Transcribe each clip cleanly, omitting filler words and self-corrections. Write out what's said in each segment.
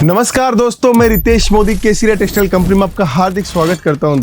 नमस्कार दोस्तों, मैं रितेश मोदी केसरिया टेक्सटाइल कंपनी में आपका हार्दिक स्वागत करता हूं।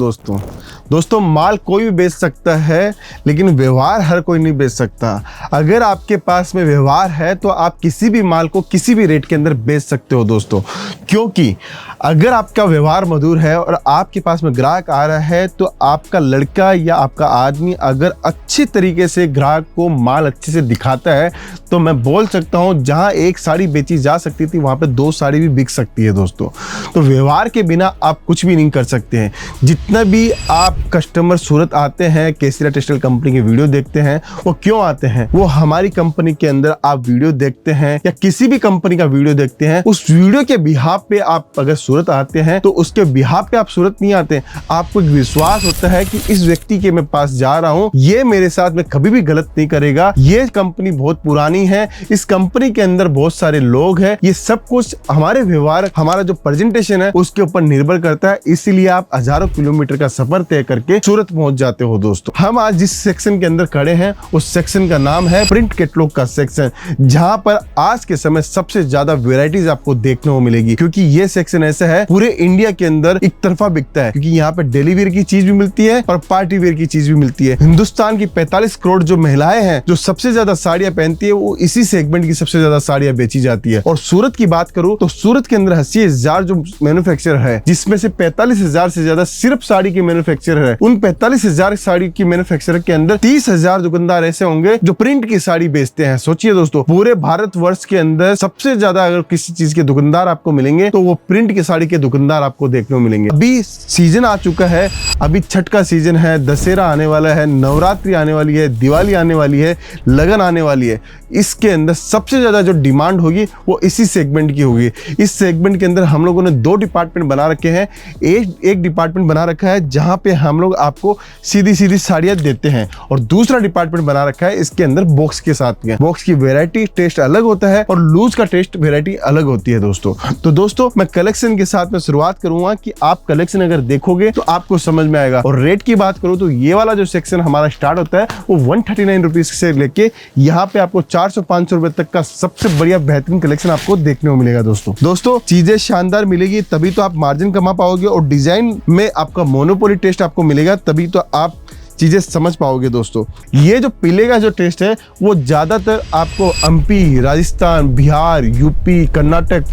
दोस्तों माल कोई भी बेच सकता है, लेकिन व्यवहार हर कोई नहीं बेच सकता। अगर आपके पास में व्यवहार है तो आप किसी भी माल को किसी भी रेट के अंदर बेच सकते हो दोस्तों, क्योंकि अगर आपका व्यवहार मधुर है और आपके पास में ग्राहक आ रहा है तो आपका लड़का या आपका आदमी अगर अच्छी तरीके से ग्राहक को माल अच्छे से दिखाता है तो मैं बोल सकता हूं जहां एक साड़ी बेची जा सकती थी वहां पे 2 साड़ी भी बिक सकती है दोस्तों। तो व्यवहार के बिना आप कुछ भी नहीं कर सकते हैं। जितना भी आप कस्टमर सूरत आते हैं, केसरिया टेक्सटाइल कंपनी के वीडियो देखते हैं, वो क्यों आते हैं? वो हमारी कंपनी के अंदर आप वीडियो देखते हैं या किसी भी कंपनी का वीडियो देखते हैं, उस वीडियो के बिहाफ पे आप अगर सूरत आते हैं तो उसके बिहाफ पे आप सूरत नहीं आते। आपको एक विश्वास होता है कि इस व्यक्ति के मैं पास जा रहा हूं, ये मेरे साथ में कभी भी गलत नहीं करेगा, ये कंपनी बहुत पुरानी है, इस कंपनी के अंदर बहुत सारे लोग हैं। ये सब कुछ हमारे व्यवहार, हमारा जो प्रेजेंटेशन है उसके ऊपर निर्भर करता है। इसीलिए आप हजारों किलोमीटर का सफर तय करके सूरत पहुंच जाते हो दोस्तों। हम आज जिस सेक्शन के अंदर खड़े हैं उस सेक्शन का नाम है प्रिंट कैटलॉग का सेक्शन, जहां पर आज के समय सबसे ज्यादा वेराइटीज आपको देखने को मिलेगी, क्योंकि ये सेक्शन ऐसा है पूरे इंडिया के अंदर एक तरफा बिकता है, क्योंकि यहाँ पे डेली वेयर की चीज भी मिलती है और पार्टी वेयर की चीज भी मिलती है। हिंदुस्तान की 45 करोड़ जो महिलाएं हैं जो सबसे ज्यादा साड़ियां पहनती है, वो इसी सेगमेंट की सबसे ज्यादा साड़ियां बेची जाती है। और सूरत की बात करूं तो सूरत के अंदर 80,000 जो मैन्युफैक्चरर है, जिसमें से 45,000 से ज्यादा सिर्फ साड़ी के मैन्युफैक्चरर है। उन 45,000 साड़ी की मैन्युफैक्चरर के अंदर 30,000 दुकानदार ऐसे होंगे जो प्रिंट की साड़ी बेचते हैं। सोचिए दोस्तों, पूरे भारतवर्ष के अंदर सबसे ज्यादा अगर किसी चीज के दुकानदार आपको मिलेंगे तो वो प्रिंट की साड़ी के दुकानदार आपको देखने को मिलेंगे। अभी सीजन आ चुका है, अभी छठ का सीजन है, दशहरा आने वाला है, नवरात्रि आने वाली है, दिवाली आने वाली है, लगन आने वाली है। इसके अंदर सबसे ज्यादा जो डिमांड होगी वो इसी सेगमेंट की होगी। इस सेगमेंट के अंदर हम लोगों ने 2 डिपार्टमेंट बना रखे हैं। एक डिपार्टमेंट बना रखा है जहां पे हम लोग आपको सीधी सीधी साड़ियां देते हैं, और दूसरा डिपार्टमेंट बना रखा है इसके अंदर बॉक्स के साथ में। बॉक्स की वैरायटी टेस्ट अलग होता है और लूज का टेस्ट वैरायटी अलग होती है दोस्तों। तो दोस्तों मैं कलेक्शन के साथ में शुरुआत करूंगा कि आप कलेक्शन अगर देखोगे तो आपको समझ में आएगा। और रेट की बात करूं तो ये वाला जो सेक्शन हमारा स्टार्ट होता है वो 139 रुपीज से लेके यहाँ पे आपको 400-500 रुपए तक का सबसे बढ़िया बेहतरीन कलेक्शन आपको देखने को मिलेगा दोस्तों। चीजें शानदार मिलेगी तभी तो आप मार्जिन कमा पाओगे, और डिजाइन में आपका मोनोपोली टेस्ट आपको मिलेगा तभी तो आप चीजें समझ पाओगे दोस्तों। ये जो पीले का जो टेस्ट है वो ज्यादातर आपको एमपी, राजस्थान, बिहार, यूपी, कर्नाटक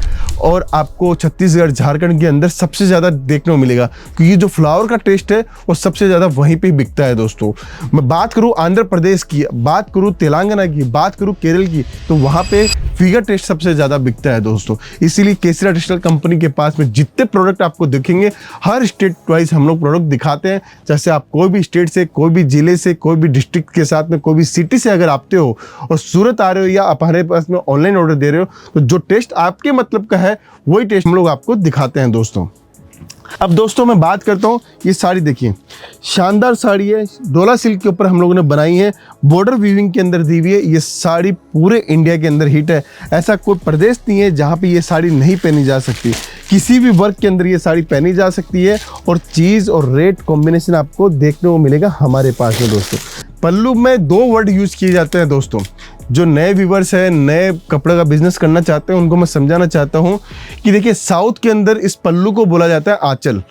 और आपको छत्तीसगढ़, झारखंड के अंदर सबसे ज्यादा देखने को मिलेगा, क्योंकि जो फ्लावर का टेस्ट है वो सबसे ज्यादा वहीं पे बिकता है दोस्तों। मैं बात करूं आंध्र प्रदेश की, बात करूं तेलंगाना की, बात करूं केरल की, तो वहां पे फिगर टेस्ट सबसे ज्यादा बिकता है दोस्तों। इसीलिए केसरिया टेक्सटाइल कंपनी के पास में जितने प्रोडक्ट आपको दिखेंगे, हर स्टेट वाइज हम लोग प्रोडक्ट दिखाते हैं। जैसे आप कोई भी स्टेट से, कोई भी जिले से, कोई भी डिस्ट्रिक्ट के साथ में, कोई भी सिटी से अगर आते हो और सूरत आ रहे हो या आप हमारे पास में ऑनलाइन ऑर्डर दे रहे हो, तो जो टेस्ट आपके मतलब का है वही टेस्ट हम लोग आपको दिखाते हैं दोस्तों। अब दोस्तों मैं बात करता हूँ, ये साड़ी देखिए, शानदार साड़ी है, डोला सिल्क के ऊपर हम लोगों ने बनाई है, बॉर्डर वीविंग के अंदर दी हुई है। ये साड़ी पूरे इंडिया के अंदर हिट है, ऐसा कोई प्रदेश नहीं है जहाँ पे ये साड़ी नहीं पहनी जा सकती। किसी भी वर्क के अंदर ये साड़ी पहनी जा सकती है, और चीज़ और रेट कॉम्बिनेशन आपको देखने को मिलेगा हमारे पास में दोस्तों। पल्लू में 2 वर्ड यूज किए जाते हैं दोस्तों। जो नए व्यूवर्स है, नए कपड़े का बिजनेस करना चाहते हैं, उनको मैं समझाना चाहता हूँ कि देखिए, साउथ के अंदर इस पल्लू को बोला जाता है आंचल।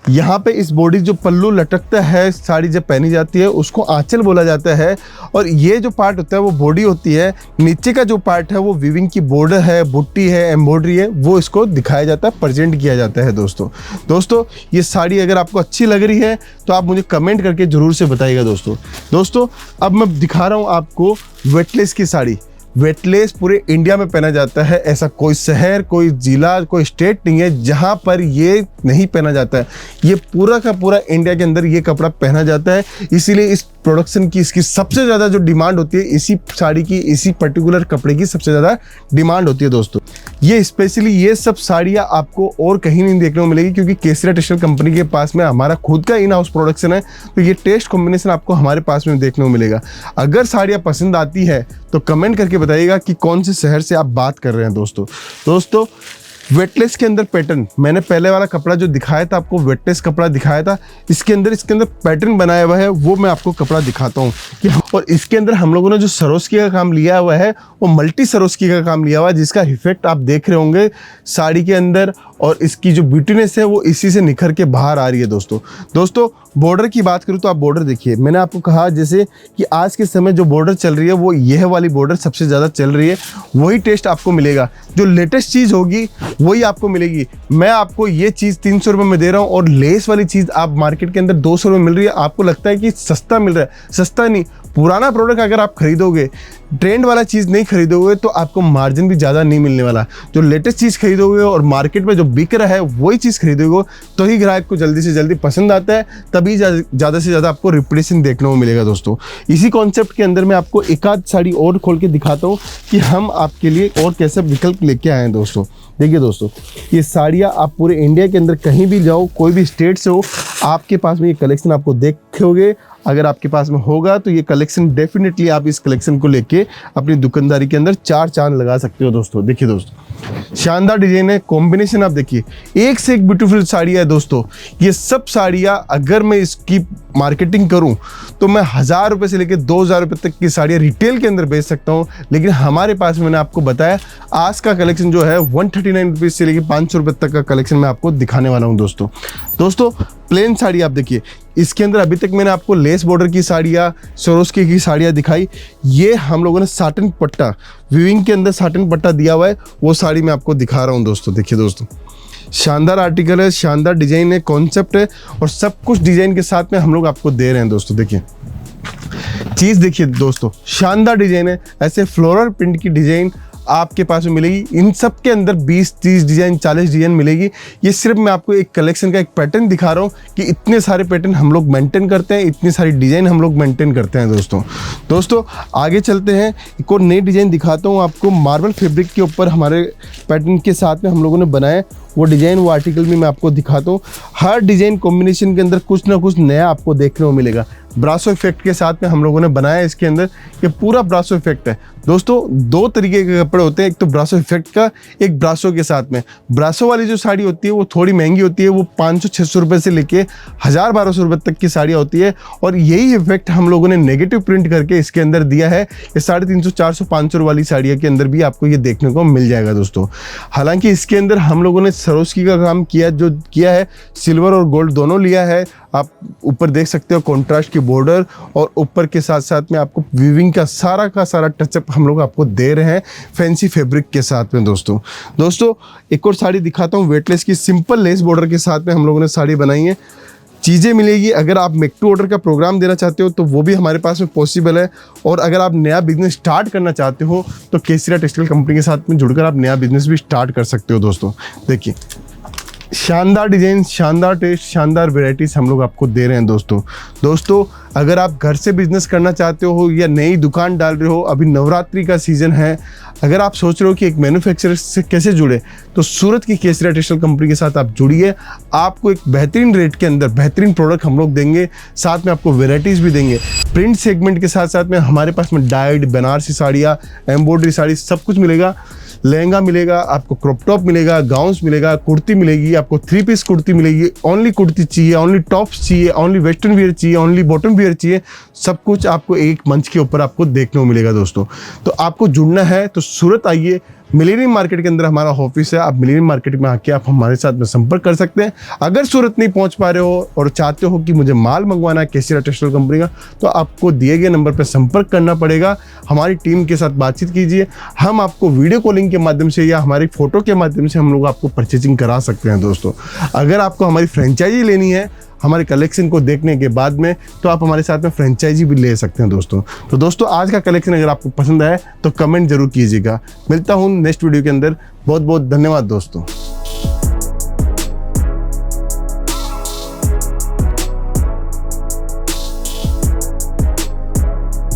यहाँ पे इस बॉडी जो पल्लू लटकता है, साड़ी जब पहनी जाती है उसको आंचल बोला जाता है। और ये जो पार्ट होता है वो बॉडी होती है, नीचे का जो पार्ट है वो वीविंग की बॉर्डर है, बुट्टी है, एम्ब्रॉयडरी है, वो इसको दिखाया जाता है, प्रेजेंट किया जाता है दोस्तों। ये साड़ी अगर आपको अच्छी लग रही है तो आप मुझे कमेंट करके जरूर से बताइएगा दोस्तों। अब मैं दिखा रहा हूँ आपको वेटलेस की साड़ी। वेटलेस पूरे इंडिया में पहना जाता है, ऐसा कोई शहर, कोई जिला, कोई स्टेट नहीं है जहां पर ये नहीं पहना जाता है। ये पूरा का पूरा इंडिया के अंदर ये कपड़ा पहना जाता है। इसीलिए इस प्रोडक्शन की, इसकी सबसे ज़्यादा जो डिमांड होती है, इसी साड़ी की, इसी पर्टिकुलर कपड़े की सबसे ज़्यादा डिमांड होती है दोस्तों। ये स्पेशली ये सब साड़ियाँ आपको और कहीं नहीं देखने को मिलेगी, क्योंकि केसरिया टेक्सटाइल कंपनी के पास में हमारा खुद का इन हाउस प्रोडक्शन है, तो ये टेस्ट कॉम्बिनेशन आपको हमारे पास में देखने को मिलेगा। अगर साड़ियाँ पसंद आती है तो कमेंट करके बताइएगा कि कौन से शहर से आप बात कर रहे हैं दोस्तों। वेटलेस के अंदर पैटर्न, मैंने पहले वाला कपड़ा जो दिखाया था आपको, वेटलेस कपड़ा दिखाया था, इसके अंदर पैटर्न बनाया हुआ है, वो मैं आपको कपड़ा दिखाता हूँ कि। और इसके अंदर हम लोगों ने जो सरोस्की का काम लिया हुआ है वो मल्टी सरोस्की का काम लिया हुआ है, जिसका इफेक्ट आप देख रहे होंगे साड़ी के अंदर, और इसकी जो ब्यूटीनेस है वो इसी से निखर के बाहर आ रही है दोस्तों। बॉर्डर की बात करूँ तो आप बॉर्डर देखिए, मैंने आपको कहा जैसे कि आज के समय जो बॉर्डर चल रही है वो यह वाली बॉर्डर सबसे ज़्यादा चल रही है, वही टेस्ट आपको मिलेगा, जो लेटेस्ट चीज़ होगी वही आपको मिलेगी। मैं आपको ये चीज़ 300 रुपये में दे रहा हूँ और लेस वाली चीज़ आप मार्केट के अंदर 200 रुपये मिल रही है, आपको लगता है कि सस्ता मिल रहा है। सस्ता नहीं, पुराना प्रोडक्ट अगर आप खरीदोगे, ट्रेंड वाला चीज़ नहीं खरीदोगे तो आपको मार्जिन भी ज़्यादा नहीं मिलने वाला। जो लेटेस्ट चीज़ खरीदोगे और मार्केट में जो बिक रहा है वही चीज़ खरीदोगे तो ही ग्राहक को जल्दी से जल्दी पसंद आता है, तभी ज़्यादा से ज़्यादा आपको रिपीटेशन देखने को मिलेगा दोस्तों। इसी कॉन्सेप्ट के अंदर मैं आपको एक आध साड़ी और खोल के दिखाता हूँ कि हम आपके लिए और कैसे विकल्प लेके आए हैं दोस्तों। देखिए दोस्तों, ये साड़ियाँ आप पूरे इंडिया के अंदर कहीं भी जाओ, कोई भी स्टेट से हो, आपके पास में ये कलेक्शन आपको देखोगे। अगर आपके पास में होगा तो ये कलेक्शन डेफिनेटली आप इस कलेक्शन को लेके अपनी दुकानदारी के अंदर 4 चांद लगा सकते हो दोस्तों। देखिए दोस्तों, शानदार डिजाइन है, कॉम्बिनेशन आप देखिए, एक से एक ब्यूटीफुल साड़ियाँ है दोस्तों। ये सब साड़ियाँ अगर मैं इसकी मार्केटिंग करूं तो मैं 1000 रुपये से लेकर 2000 रुपये तक की साड़ियाँ रिटेल के अंदर बेच सकता हूं, लेकिन हमारे पास मैंने आपको बताया आज का कलेक्शन जो है 139 रुपीज़ से लेकर 500 रुपये तक का कलेक्शन मैं आपको दिखाने वाला हूं दोस्तों। प्लेन साड़ी आप देखिए, इसके अंदर अभी तक मैंने आपको लेस बॉर्डर की साड़ियाँ, सरोस्की की साड़ियाँ दिखाई। ये हम लोगों ने साटन पट्टा, वीविंग के अंदर साटन पट्टा दिया हुआ है, वो साड़ी मैं आपको दिखा रहा हूँ दोस्तों। देखिए दोस्तों, शानदार आर्टिकल है, शानदार डिजाइन है, कॉन्सेप्ट है, और सब कुछ डिजाइन के साथ में हम लोग आपको दे रहे हैं दोस्तों। देखिए चीज़ देखिए दोस्तों, शानदार डिजाइन है, ऐसे फ्लोरल प्रिंट की डिजाइन आपके पास में मिलेगी। इन सब के अंदर 20-30 डिजाइन, 40 डिजाइन मिलेगी। ये सिर्फ मैं आपको एक कलेक्शन का एक पैटर्न दिखा रहा हूँ कि इतने सारे पैटर्न हम लोग मेंटेन करते हैं, इतनी सारी डिजाइन हम लोग मेंटेन करते हैं दोस्तों। आगे चलते हैं, एक और नई डिजाइन दिखाता हूँ आपको। मार्बल फैब्रिक के ऊपर हमारे पैटर्न के साथ में हम लोगों ने बनाया वो डिजाइन, वो आर्टिकल भी मैं आपको दिखाता हूँ। हर डिजाइन कॉम्बिनेशन के अंदर कुछ ना कुछ नया आपको देखने को मिलेगा। ब्रासो इफेक्ट के साथ में हम लोगों ने बनाया है इसके अंदर, ये पूरा ब्रासो इफेक्ट है दोस्तों। 2 तरीके के कपड़े होते हैं, एक तो ब्रासो इफेक्ट का, एक ब्रासो के साथ में। ब्रासो वाली जो साड़ी होती है वो थोड़ी महंगी होती है, वो 500-600 रुपये से लेके 1000-1200 रुपये तक की साड़ियाँ होती है, और यही इफेक्ट हम लोगों ने नेगेटिव प्रिंट करके इसके अंदर दिया है। ये 350-400-500 वाली साड़ियों के अंदर भी आपको ये देखने को मिल जाएगा दोस्तों। हालांकि इसके अंदर हम लोगों ने सरोस्की का काम किया है, सिल्वर और गोल्ड दोनों लिया है। आप ऊपर देख सकते हो कॉन्ट्रास्ट की बॉर्डर, और ऊपर के साथ साथ में आपको वीविंग का सारा टचअप हम लोग आपको दे रहे हैं फैंसी फैब्रिक के साथ में दोस्तों। एक और साड़ी दिखाता हूँ, वेटलेस की सिंपल लेस बॉर्डर के साथ में हम लोगों ने साड़ी बनाई है। चीज़ें मिलेगी, अगर आप मेक टू ऑर्डर का प्रोग्राम देना चाहते हो तो वो भी हमारे पास में पॉसिबल है, और अगर आप नया बिजनेस स्टार्ट करना चाहते हो तो केसरिया टेक्सटाइल कंपनी के साथ में जुड़कर आप नया बिजनेस भी स्टार्ट कर सकते हो दोस्तों। देखिए शानदार डिजाइन, शानदार टेस्ट, शानदार वेराइटीज़ हम लोग आपको दे रहे हैं दोस्तों। अगर आप घर से बिजनेस करना चाहते हो या नई दुकान डाल रहे हो, अभी नवरात्रि का सीज़न है, अगर आप सोच रहे हो कि एक मैन्युफैक्चरर से कैसे जुड़े, तो सूरत की केसरिया टेक्सटाइल कंपनी के साथ आप जुड़िए। आपको एक बेहतरीन रेट के अंदर बेहतरीन प्रोडक्ट हम लोग देंगे, साथ में आपको वेराइटीज़ भी देंगे। प्रिंट सेगमेंट के साथ साथ में हमारे पास में डाइड, बनारसी साड़ियाँ, एम्ब्रॉयडरी साड़ी सब कुछ मिलेगा। लहंगा मिलेगा, आपको क्रॉप टॉप मिलेगा, गाउन्स मिलेगा, कुर्ती मिलेगी, आपको 3 पीस कुर्ती मिलेगी। ओनली कुर्ती चाहिए, ओनली टॉप्स चाहिए, ओनली वेस्टर्न वियर चाहिए, ओनली बॉटम वियर चाहिए, सब कुछ आपको एक मंच के ऊपर आपको देखने को मिलेगा दोस्तों। तो आपको जुड़ना है तो सूरत आइए, मिलेनियम मार्केट के अंदर हमारा ऑफिस है। आप मिलेनियम मार्केट में आके आप हमारे साथ में संपर्क कर सकते हैं। अगर सूरत नहीं पहुंच पा रहे हो और चाहते हो कि मुझे माल मंगवाना है केसरिया टेक्सटाइल कंपनी का, तो आपको दिए गए नंबर पर संपर्क करना पड़ेगा। हमारी टीम के साथ बातचीत कीजिए, हम आपको वीडियो कॉलिंग के माध्यम से या हमारी फ़ोटो के माध्यम से हम लोग आपको परचेजिंग करा सकते हैं दोस्तों। अगर आपको हमारी फ्रेंचाइजी लेनी है हमारे कलेक्शन को देखने के बाद में, तो आप हमारे साथ में फ्रेंचाइजी भी ले सकते हैं दोस्तों। तो दोस्तों आज का कलेक्शन अगर आपको पसंद आए तो कमेंट जरूर कीजिएगा। मिलता हूँ नेक्स्ट वीडियो के अंदर। बहुत बहुत धन्यवाद दोस्तों।